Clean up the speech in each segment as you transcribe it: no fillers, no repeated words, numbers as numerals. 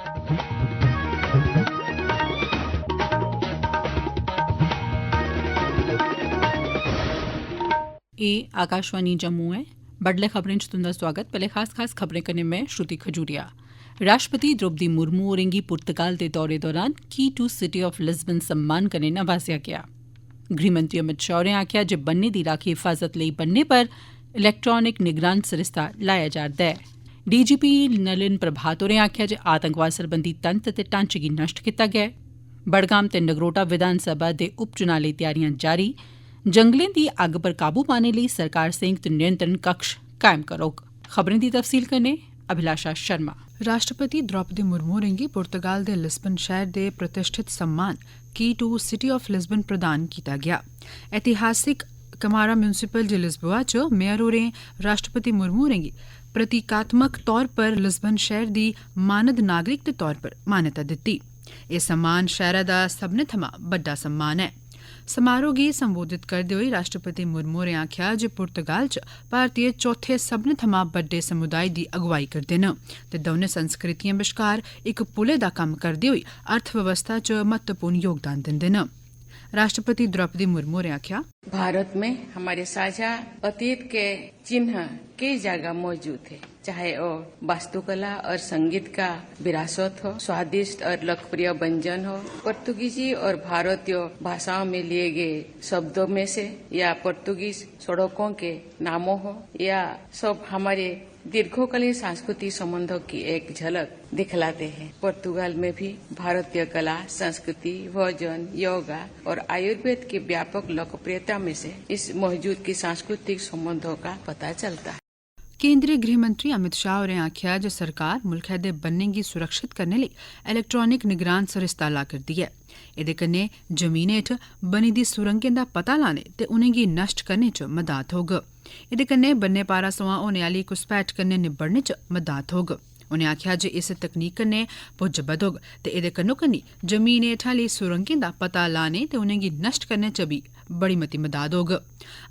एह् आकाशवाणी जम्मू ऐ। बडलै खबरें च तुंदा स्वागत। पैह्ले खास खबरें कन्नै में श्रुति खजूरिया। राष्ट्रपति द्रौपदी मुर्मू होरें गी पुर्तगाल दे दौरे दौरान की टू सिटी ऑफ लिस्बन सम्मान कन्नै नवाजेआ गेआ। गृहमंत्री अमित शाह होरें आखेआ जे बन्ने दी राखी हिफाजत लेई बन्ने पर इलैक्ट्रानिक निगरान सरिस्ता लाया जा'रदा ऐ। डीजीपी नलिन प्रभात होरें आखेआ जे आतंकवाद सरबंधी तंत्र ते ढांचे गी नष्ट कीता गेआ ऐ। बडगाम ते नगरोटा विधानसभा दे उपचुनां लेई त्यारियां जारी। जंगलें दी अग्ग पर काबू पाने लेई सरकार संयुक्त नियंत्रण कक्ष कायम करोग। खबरें दी तफसील कन्नै अभिलाषा शर्मा। राष्ट्रपति द्रौपदी मुर्मू होरें गी पुर्तगाल दे लिस्बन शैह्र दे प्रतिष्ठित सम्मान की टू सिटी ऑफ लिस्बन प्रदान कीता गेआ। ऐतिहासिक कमारा म्युनिसिपल डी लिस्बोआ च मेयर होरें राष्ट्रपति मुर्मू होरें गी प्रतीकात्मक तौर पर लिस्बन शैह्र दी मानद नागरिक दे तौर पर मान्यता दित्ती। एह् सम्मान शैह्रा दा सभनें थमां बड्डा सम्मान ऐ। समारोह गी संबोधित करदे होई राष्ट्रपति मुर्मू होरें आखेआ जे पुर्तगाल च भारतीय चौथे सभनें थमां बड्डे समुदाय दी अगुवाई करदे न ते दौनें संस्कृतियें बश्कार इक पुलै दा कम्म करदे होई अर्थव्यवस्था च महत्वपूर्ण योगदान दिंदे न। राष्ट्रपति द्रौपदी मुर्मू होरें आखेआ, भारत में हमारे साझा अतीत के चिन्ह कई जगह मौजूद है, चाहे वो वास्तुकला और संगीत का विरासत हो, स्वादिष्ट और लोकप्रिय व्यंजन हो, पुर्तगीजी और भारतीय भाषाओं में लिए गए शब्दों में से या पुर्तगीज सड़कों के नामों हो, या सब हमारे दीर्घकालीन सांस्कृतिक संबंधों की एक झलक दिखलाते हैं। पुर्तगाल में भी भारतीय कला, संस्कृति, भोजन, योगा और आयुर्वेद की व्यापक लोकप्रियता में से इस मौजूद की सांस्कृतिक संबंधों का पता चलता है। केंद्रीय गृह मंत्री अमित शाह होरें आखेआ जे सरकार मुल्खै दे बन्नें गी सुरक्षित करने लेई इलैक्ट्रानिक निगरान सरिस्ता ला करदी ऐ। एह्दे कन्नै जमीन हेठ बनी दी सुरंगें दा पता लाने ते उनेंगी नष्ट करने च मदाद होग। एह्दे कन्नै बन्ने पारा सोयां होने आह्ली घुसपैठ कन्नै निब्बड़ने च मदाद होग। उनें आखेआ जे इस तकनीक कन्नै पुज्ज बधोग ते एह्दे कन्नो कन्नी जमीन हेठ आह्ली सुरंगें दा पता लाने ते उनेंगी नष्ट करने च भी बड़ी मती मदाद होग।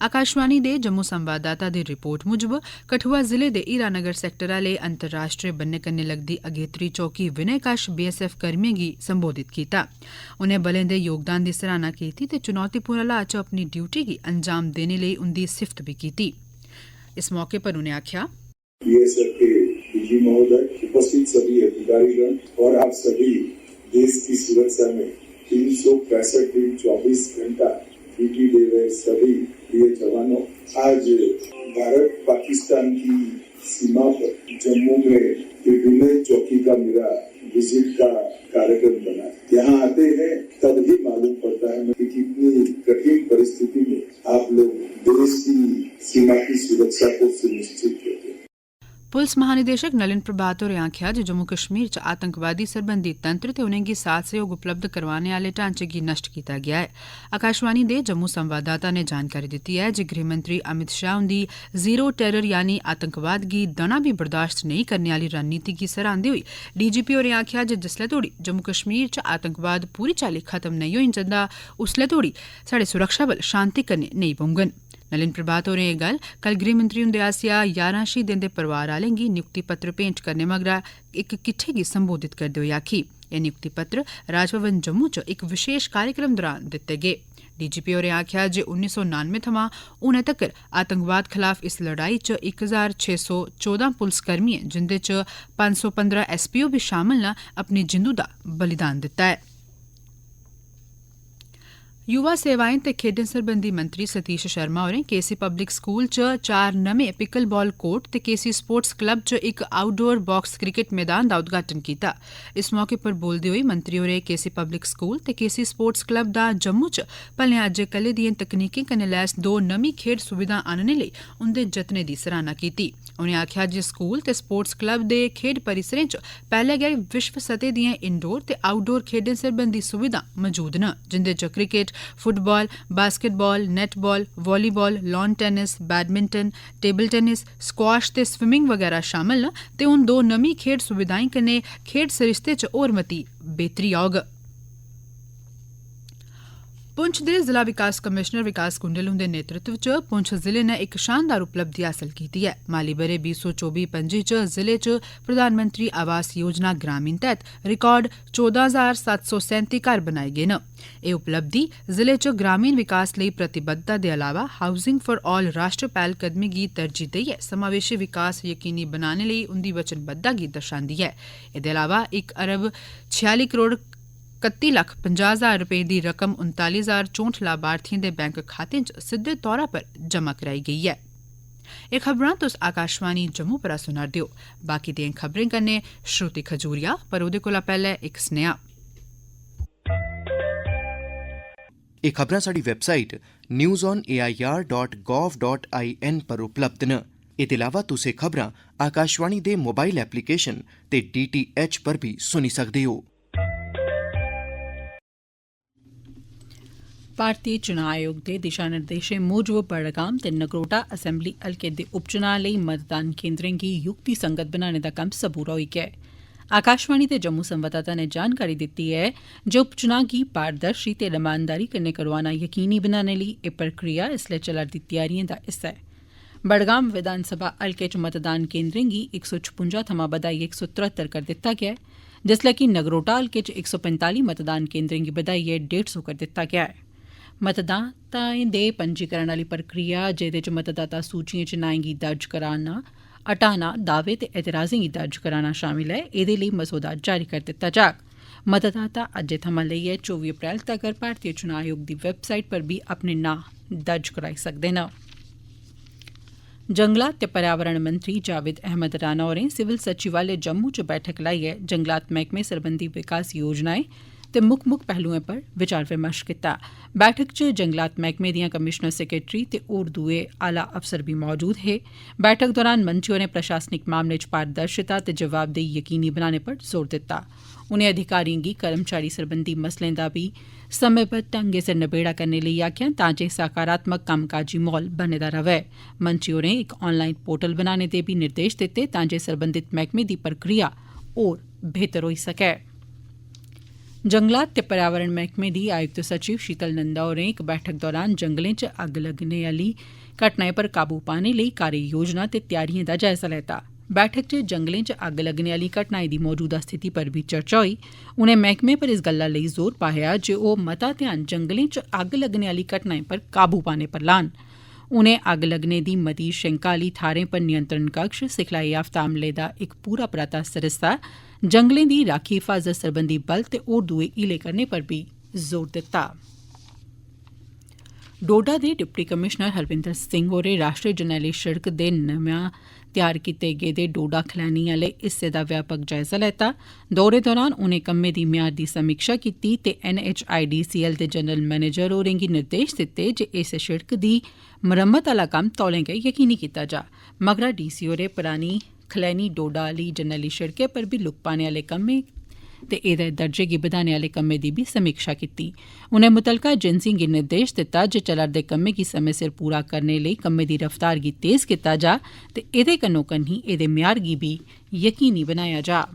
आकाशवाणी दे जम्मू संवाददाता दी रिपोर्ट मुजब कठुआ जिले दे हीरानगर सैक्टर आह्ले अंतर्राष्ट्रीय बन्ने कन्नै लगदी अगेत्री चौकी विनय कश बीएसएफ कर्मियें गी संबोधित कीता। उनें बलें दे योगदान दी सराहना कीती ते चुनौतीपूर्ण हालात च अपनी ड्यूटी गी अंजाम देने लेई उंदी सिफ्त भी कीती। इस मौके पर उनें आखेआ, बीएसएफ के डीजी महोदय, उपस्थित सभी अधिकारीगण और आप सभी देश की सुरक्षा में 365 दिन 24 घंटा ड्यूटी दे रहे सभी प्रिय जवानों, आज भारत पाकिस्तान की सीमा पर जम्मू में विनय चौकी का मेरा विजिट का कार्यक्रम बना। यहाँ आते हैं तब ही मालूम पड़ता है कि कितनी कठिन परिस्थिति में आप लोग देश की सीमा की सुरक्षा को सुनिश्चित करते हैं। पुलिस महानिदेशक नलिन प्रभात होरें आखेआ जे जम्मू कश्मीर च आतंकवादी सरबंधी तंत्र ते उनेंगी साथ सहयोग उपलब्ध करवाने आह्ले ढांचे गी नष्ट कीता गेआ ऐ। आकाशवाणी दे जम्मू संवाददाता ने जानकारी दित्ती ऐ जे गृहमंत्री अमित शाह हुंदी जीरो टेरर यानी आतंकवाद गी दना बी बर्दाश्त नेईं करने आह्ली रणनीति गी सराहंदे होई डीजीपी होरें आखेआ जे जिसलै तोड़ी जम्मू कश्मीर च आतंकवाद पूरी चाल्ली खत्म नेईं होई जंदा उसलै तोड़ी साढ़े सुरक्षाबल शांति कन्नै नेईं बौंगन। नलिन प्रभात होरें एह् गल्ल कल गृहमंत्री हुंदे आसेआ 11 शहीदें दे परिवार आह्लें गी नियुक्ति पत्र भेंट करने मगरा इक किट्ठे गी संबोधित करदे होई आखी। एह् नियुक्ति पत्र राजभवन जम्मू च इक विशेष कार्यक्रम दौरान दित्ते गे। डीजीपी होरें आखेआ जे 1999 थमां हुनै तक्कर आतंकवाद खलाफ इस लड़ाई च 1614 पुलसकर्मियें जिंदे च 515 एसपीओ बी शामल न अपनी जिंदू दा बलिदान दित्ता ऐ। युवा सेवाएं ते खेड्डें सरबंधी मंत्री सतीश शर्मा होरें केसी पब्लिक स्कूल च 4 नमें पिकल बॉल कोर्ट ते केसी स्पोर्ट्स क्लब च इक आउटडोर बॉक्स क्रिकेट मैदान दा उद्घाटन कीता। इस मौके पर बोलदे होई मंत्री होरें केसी पब्लिक स्कूल ते केसी स्पोर्ट्स क्लब दा जम्मू च भलेआं अज्जै कल्लै दिएं तकनीकें कन्नै लैस 2 नमीं खेड्ड सुविधां आह्नने लेई उंदे जतनें दी सराहना कीती। उनें आखेआ जे स्कूल ते स्पोर्ट्स क्लब दे खेड्ड परिसरें च पैह्ले गै विश्व सतह दिएं इनडोर ते आउटडोर खेड्डें सरबंधी सुविधां मौजूद न जिंदे च cricket, football, basketball, netball, volleyball, lawn tennis, badminton, table tennis, squash ते स्विमिंग वगैरह शामल न ते हून 2 नमीं खेड्ड सुविधाएं कन्नै खेड्ड सरिस्ते च होर मती बेहतरी औग। पुंछ दे जिला विकास कमिशनर विकास कुंडल हुंदे नेतृत्व च पुंछ जिले ने इक शानदार उपलब्धि हासल कीती ऐ। माली ब'रे 2024-25 च जिले च प्रधानमंत्री आवास योजना ग्रामीण तैह्त रिकार्ड 14,737 घर बनाए गे न। एह् उपलब्धि जिले च ग्रामीण विकास लेई प्रतिबद्धता दे अलावा हाउसिंग फॉर ऑल राष्ट्र पैह्लकदमी गी तरजीह् देइयै समावेशी विकास यकीनी बनाने लेई उंदी वचनबद्धता गी दर्शांदी ऐ। एह्दे अलावा 1 अरब 46 करोड़ 31,50,000 रपेऽ दी रकम 39,064 लाभार्थियें दे बैंक खातें च सिद्दे तौरा पर जमा कराई गेई ऐ। एह् खबरां तुस आकाशवाणी जम्मू परा सुना'रदे ओ। बाकी दियें खबरें कन्नै श्रुति खजूरिया, पर ओह्दे कोला पैह्ले इक सनेहा। एह् खबरां साढ़ी वैबसाइट newsonair.gov.in पर उपलब्ध न। एह्दे अलावा तुस एह् खबरां आकाशवाणी दे मोबाइल एप्लीकेशन ते DTH पर बी सुनी सकदे हो। भारतीय चुनाव आयोग दे दिशा निर्देशें मूजब बड़गाम ते नगरोटा असैम्बली हलके दे उपचुनाव लेई मतदान केन्द्रें गी युक्ति संगत बनाने दा कम्म सबूरा होई गेआ ऐ। आकाशवाणी दे जम्मू संवाददाता ने जानकारी दित्ती ऐ जे उपचुनाव गी पारदर्शी ते रमानदारी कन्नै करोआना यकीनी बनाने लेई एह् प्रक्रिया इसलै चला'रदी त्यारियें दा हिस्सा ऐ। बड़गाम विधानसभा हलके च मतदान केन्द्रें गी 156 थमां बधाइयै 173 कर दित्ता गेआ ऐ, जिसलै कि नगरोटा हलके च 145 मतदान केन्द्रें गी बधाइयै 150 कर दित्ता गेआ ऐ। मतदाताएं दे पंजीकरण आह्ली प्रक्रिया, जेह्दे च मतदाता सूचियें च नाएं गी दर्ज कराना, हटाना, दावे ते एतराजें गी दर्ज कराना शामिल ऐ। एह्दे लेई मसौदा जारी करी दित्ता जाग। मतदाता अज्जै थमां लेइयै 24 अप्रैल तगर भारतीय चुनाव आयोग दी वैबसाइट पर बी अपने नांऽ दर्ज कराई सकदे न। जंगलात ते पर्यावरण मंत्री जावेद अहमद राणा होरें सिविल सचिवालय जम्मू च बैठक लाइयै जंगलात मैह्कमे सरबंधी विकास योजनाएं ते मुक्ख पहलुएं पर विचार विमर्श कीता। बैठक च जंगलात मैह्कमे दियां कमिशनर सैक्रेटरी ते होर दुए आला अफसर बी मौजूद हे। बैठक दौरान मंत्री होरें प्रशासनिक मामलें च पारदर्शिता ते जवाबदेही यकीनी बनाने पर जोर दित्ता। उनें अधिकारिएं गी कर्मचारी सरबंधी मसलें दा बी समेंबद्ध ढंगै सिर नबेड़ा करने लेई आखेआ, तां जे सकारात्मक कम्मकाजी माहौल बने दा रवै। मंत्री होरें इक ऑनलाइन पोर्टल बनाने दे बी निर्देश दित्ते, तां जे सरबंधित मैह्कमे दी प्रक्रिया होर बेहतर होई सकै। जंगलात ते पर्यावरण मैह्कमे दी आयुक्त सचिव शीतल नंदा होरें इक बैठक दौरान जंगलें च अग्ग लगने आह्ली घटनाएं पर काबू पाने लेई कार्य योजना ते त्यारिएं दा जायजा लैता। बैठक च जंगलें च अग्ग लगने आह्ली घटनाएं दी मौजूदा स्थिति पर बी चर्चा होई। उनें मैह्कमे पर इस गल्ला लेई जोर पाया जे ओह् मता ध्यान जंगलें च अग्ग लगने आह्ली घटनाएं पर काबू पाने पर लान। उनें अग्ग लगने दी मती शैंका आह्ली थाह्रें पर नियंत्रण कक्ष, सिखलाई याफ्ता अमले दा इक पूरा पराता सरिस्ता, जंगलें दी राखी हिफाजत सरबंधी बल ते होर दुए हीले करने पर बी जोर दित्ता। डोडा दे डिप्टी कमिशनर हरविंदर सिंह होरें राष्ट्रीय जरनैली शिड़क दे नमें तैयार कीते गेदे डोडा खलैनी आह्ले हिस्से दा व्यापक जायजा लैता। दौरे दौरान उनें कम्मै दी म्यार दी समीक्षा कीती ते NHIDCL दे जनरल मैनेजर होरें गी निर्देश दित्ते जे इस शिड़क दी मरम्मत आह्ला कम्म तौले गै यकीनी कीता जा। मगरा DC होरें परानी खलैनी डोडा आह्ली जरनैली शिड़कै पर बी लुक पाने आह्ले कम्में ते एह्दे दर्जे गी बधाने आह्ले कम्में दी बी समीक्षा कीती। उनें मुतलका एजेंसिएं गी निर्देश दित्ता जे चला'रदे कम्में गी समें सिर पूरा करने लेई कम्में दी रफ्तार गी तेज कीता जा ते एह्दे कन्नो-कन्नी एह्दे म्यार गी बी यकीनी बनाया जा।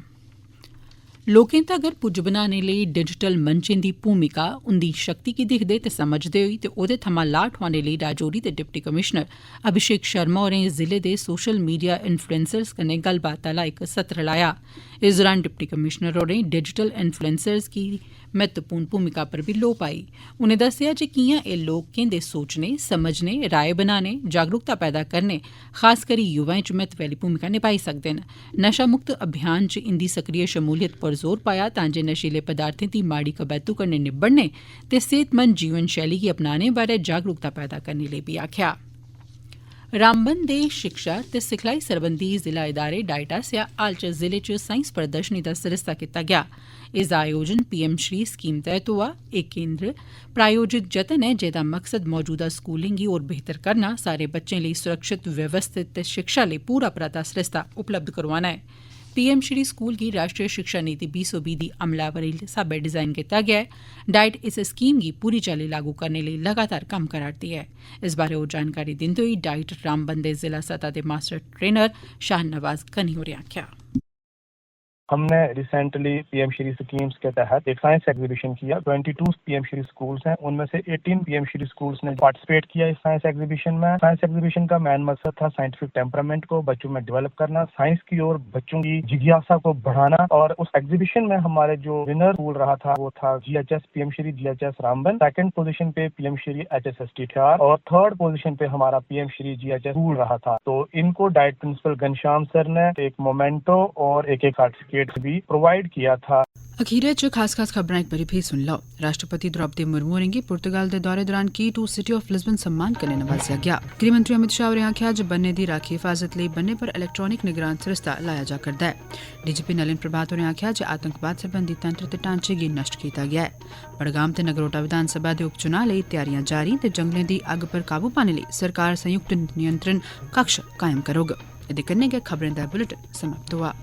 लोकें तगर पुज्ज बनाने लेई डिजिटल मंचें दी भूमिका, उंदी शक्ति गी दिक्खदे ते समझदे होई ते ओह्दे थमां लाह् ठोआने लेई राजौरी दे डिप्टी कमिशनर अभिषेक शर्मा होरें जिले दे सोशल मीडिया इन्फ्लुएंसर्स कन्नै गल्लबात आह्ला इक सत्र लाया। इस दौरान डिप्टी कमिशनर होरें डिजिटल इन्फ्लुएंसर्स गी महत्वपूर्ण भूमिका पर बी लोऽ पाई। उनें दस्सेआ जे कियां एह् लोकें दे सोचने, समझने, राय बनाने, जागरूकता पैदा करने, खास करी युवाएं च महत्वै आह्ली भूमिका निभाई सकदे न। नशा मुक्त अभियान च इंदी सक्रिय शमूलियत पर जोर पाया, तां जे नशीले पदार्थें दी माड़ी कबैतू कन्नै निब्बड़ने ते सेहतमंद जीवन शैली गी अपनाने बारै जागरूकता पैदा करने लेई बी आखेआ। रामबन दे शिक्षा ते सिखलाई सरबंधी जिला इदारे डाइट आसेआ हाल च जिले च साइंस प्रदर्शनी दा सरिस्ता कीता गेआ। इसदा आयोजन PM श्री स्कीम तैह्त होआ। एह् केंद्र प्रायोजित जतन ऐ जेह्दा मकसद मौजूदा स्कूलें गी होर बेहतर करना, सारे बच्चें लेई सुरक्षित, व्यवस्थित ते शिक्षा लेई पूरा पराता सरिस्ता उपलब्ध करोआना ऐ। PM श्री स्कूल गी राष्ट्रीय शिक्षा नीति 2020 दी अमलावरी स्हाबै डिजाइन कीता गेआ ऐ। डाइट इस स्कीम गी पूरी चाल्ली लागू करने लेई लगातार कम्म करा'रदी ऐ। इस बारै होर जानकारी दिंदे होई डाइट रामबन दे जिला सतह दे मास्टर ट्रेनर शाहनवाज गनी होरें आखेआ। हमने रिसेंटली पीएम श्री स्कीम्स के तहत एक साइंस एग्जीबिशन किया। 22 पीएम श्री स्कूल्स हैं, उनमें से 18 पीएम श्री स्कूल्स ने पार्टिसिपेट किया इस साइंस एग्जीबिशन में। साइंस एग्जीबिशन का मेन मकसद था साइंटिफिक टेम्परामेंट को बच्चों में डेवलप करना, साइंस की ओर बच्चों की जिज्ञासा को बढ़ाना। और उस एग्जीबिशन में हमारे जो विनर स्कूल रहा था वो था GHS PM Shri GHS Ramban, second position पे पीएम श्री HSS टीठियार और थर्ड पोजीशन पे हमारा पीएम श्री GHS स्कूल रहा था। तो इनको डाइट प्रिंसिपल घनश्याम सर ने एक मोमेंटो और एक सर्टिफिकेट भी प्रोवाइड किया था। अखीरे च खास खबरां एक बारी भी सुन लो। राष्ट्रपति द्रौपदी मुर्मू होरें गी पुर्तगाल दे दौरे दौरान की टू सिटी ऑफ लिस्बन सम्मान कन्नै नवाजेआ गया। गृहमंत्री अमित शाह होरें आखेआ जे बन्ने दी राखी हिफाजत लेई बन्ने पर इलैक्ट्रॉनिक निगरान सरिस्ता लाया जा करदा है। डीजीपी नलिन प्रभात होरें आखेआ जे आतंकवाद सरबंधी तंत्र ते ढांचे गी नष्ट कीता गया है। बड़गाम ते नगरोटा विधानसभा दे उपचुनाव लेई तैयारियां जारी ते जंगलें दी अग्ग पर काबू पाने लेई सरकार संयुक्त नियंत्रण कक्ष कायम करोग। एह्दे कन्नै गै खबरें दा बुलेटिन समाप्त होआ।